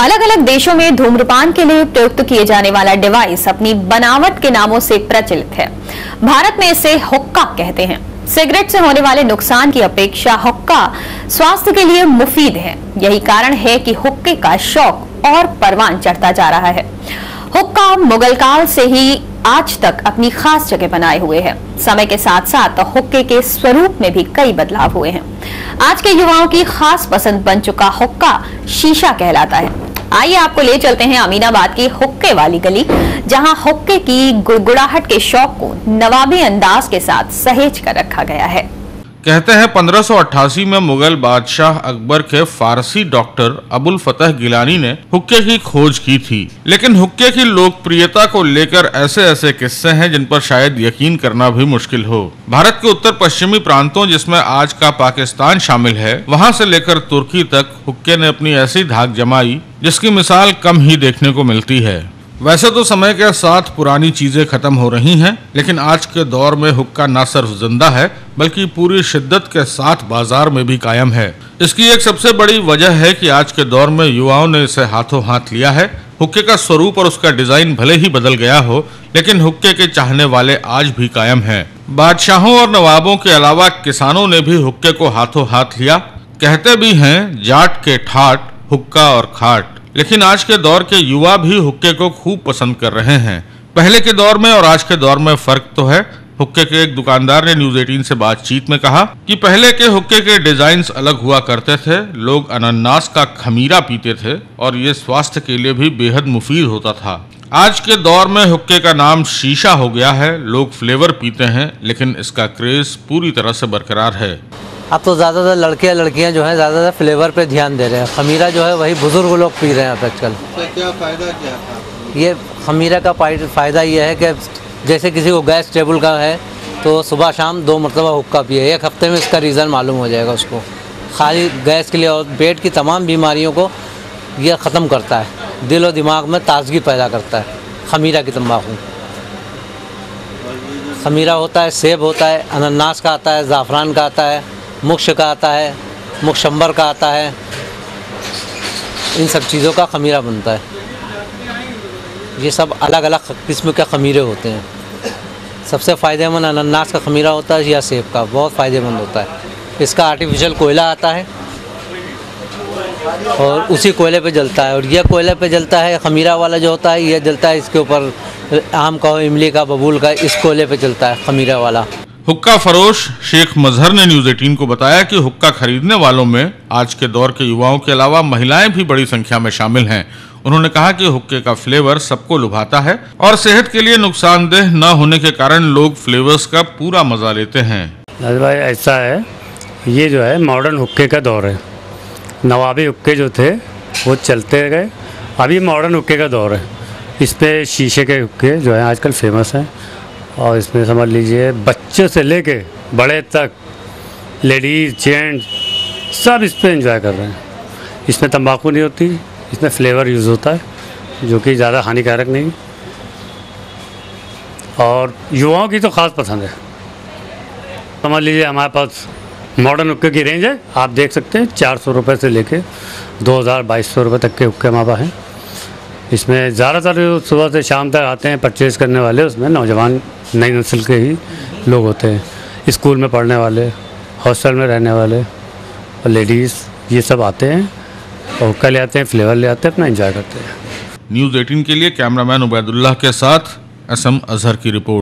अलग अलग देशों में धूम्रपान के लिए प्रयुक्त किए जाने वाला डिवाइस अपनी बनावट के नामों से प्रचलित है। भारत में इसे हुक्का कहते हैं। सिगरेट से होने वाले नुकसान की अपेक्षा हुक्का स्वास्थ्य के लिए मुफीद है। यही कारण है कि हुक्के का शौक और परवान चढ़ता जा रहा है। हुक्का मुगल काल से ही आज तक अपनी खास जगह बनाए हुए है। समय के साथ साथ हुक्के के स्वरूप में भी कई बदलाव हुए हैं। आज के युवाओं की खास पसंद बन चुका हुक्का शीशा कहलाता है। आइए आपको ले चलते हैं अमीनाबाद की हुक्के वाली गली, जहां हुक्के की गुड़गुड़ाहट के शौक को नवाबी अंदाज के साथ सहेज कर रखा गया है। कहते हैं 1588 में मुगल बादशाह अकबर के फारसी डॉक्टर अबुल फतह गिलानी ने हुक्के की खोज की थी। लेकिन हुक्के की लोकप्रियता को लेकर ऐसे ऐसे किस्से हैं जिन पर शायद यकीन करना भी मुश्किल हो। भारत के उत्तर पश्चिमी प्रांतों, जिसमें आज का पाकिस्तान शामिल है, वहां से लेकर तुर्की तक हुक्के ने अपनी ऐसी धाक जमाई जिसकी मिसाल कम ही देखने को मिलती है। वैसे तो समय के साथ पुरानी चीजें खत्म हो रही हैं, लेकिन आज के दौर में हुक्का न सिर्फ जिंदा है बल्कि पूरी शिद्दत के साथ बाजार में भी कायम है। इसकी एक सबसे बड़ी वजह है कि आज के दौर में युवाओं ने इसे हाथों हाथ लिया है। हुक्के का स्वरूप और उसका डिजाइन भले ही बदल गया हो, लेकिन हुक्के के चाहने वाले आज भी कायम हैं। बादशाहों और नवाबों के अलावा किसानों ने भी हुक्के को हाथों हाथ लिया। कहते भी हैं जाट के ठाट, हुक्का और खाट। लेकिन आज के दौर के युवा भी हुक्के को खूब पसंद कर रहे हैं। पहले के दौर में और आज के दौर में फर्क तो है। हुक्के के एक दुकानदार ने न्यूज़ 18 से बातचीत में कहा कि पहले के हुक्के के डिजाइन्स अलग हुआ करते थे। लोग अनानास का खमीरा पीते थे और ये स्वास्थ्य के लिए भी बेहद मुफीद होता था। आज के दौर में हुक्के का नाम शीशा हो गया है। लोग फ्लेवर पीते हैं, लेकिन इसका क्रेज पूरी तरह से बरकरार है। अब तो ज़्यादातर लड़कियां जो हैं ज़्यादातर फ्लेवर पे ध्यान दे रहे हैं। खमीरा जो है वही बुज़ुर्ग लोग पी रहे हैं अब आजकल। क्या फ़ायदा क्या था? ये खमीरा का फ़ायदा ये है कि जैसे किसी को गैस ट्रबल का है तो सुबह शाम 2 मरतबा हुक्का पिए। एक हफ्ते में इसका रीज़न मालूम हो जाएगा उसको। खाली गैस के लिए और पेट की तमाम बीमारियों को यह ख़त्म करता है। दिल और दिमाग में ताजगी पैदा करता है खमीरा की तंबाकू। खमीरा होता है, सेब होता है, अनानास का आता है, ज़ाफ़रान का आता है, मुक्ष का आता है, मुक्शंबर का आता है। इन सब चीज़ों का खमीरा बनता है। ये सब अलग अलग किस्म के खमीरे होते हैं। सबसे फ़ायदेमंद अनानास का खमीरा होता है या सेब का, बहुत फ़ायदेमंद होता है। इसका आर्टिफिशियल कोयला आता है और उसी कोयले पे जलता है। और यह कोयले पे जलता है, खमीरा वाला जो होता है यह जलता है इसके ऊपर, आम का, इमली का, बबूल का, इस कोयले पे जलता है खमीरा वाला। हुक्का फरोश शेख मजहर ने न्यूज़ 18 को बताया कि हुक्का खरीदने वालों में आज के दौर के युवाओं के अलावा महिलाएं भी बड़ी संख्या में शामिल हैं। उन्होंने कहा कि हुक्के का फ्लेवर सबको लुभाता है और सेहत के लिए नुकसानदेह न होने के कारण लोग फ्लेवर्स का पूरा मजा लेते हैं। भाई ऐसा है, ये जो है मॉडर्न हुक्के का दौर है। नवाबी हुक्के जो थे वो चलते गए, अभी मॉडर्न हुक्के का दौर है। इस पर शीशे के हुक्के जो है आजकल फेमस हैं और इसमें समझ लीजिए बच्चे से लेके बड़े तक, लेडीज़ जेंट्स सब इस पर एंजॉय कर रहे हैं। इसमें तंबाकू नहीं होती, इसमें फ्लेवर यूज़ होता है जो कि ज़्यादा हानिकारक नहीं और युवाओं की तो ख़ास पसंद है। समझ लीजिए हमारे पास मॉडर्न हुक्के की रेंज है, आप देख सकते हैं 400 रुपये से लेके 2000-2200 रुपये तक के हुक्के हमारे पास हैं। इसमें ज़्यादातर सुबह से शाम तक आते हैं परचेज़ करने वाले, उसमें नौजवान नई नस्ल के ही लोग होते हैं। स्कूल में पढ़ने वाले, हॉस्टल में रहने वाले और लेडीज़, ये सब आते हैं और हुक्का ले आते हैं, फ्लेवर ले आते हैं, अपना एंजॉय करते हैं। न्यूज़ 18 के लिए कैमरामैन उबैदुल्लाह के साथ SM अजहर की रिपोर्ट।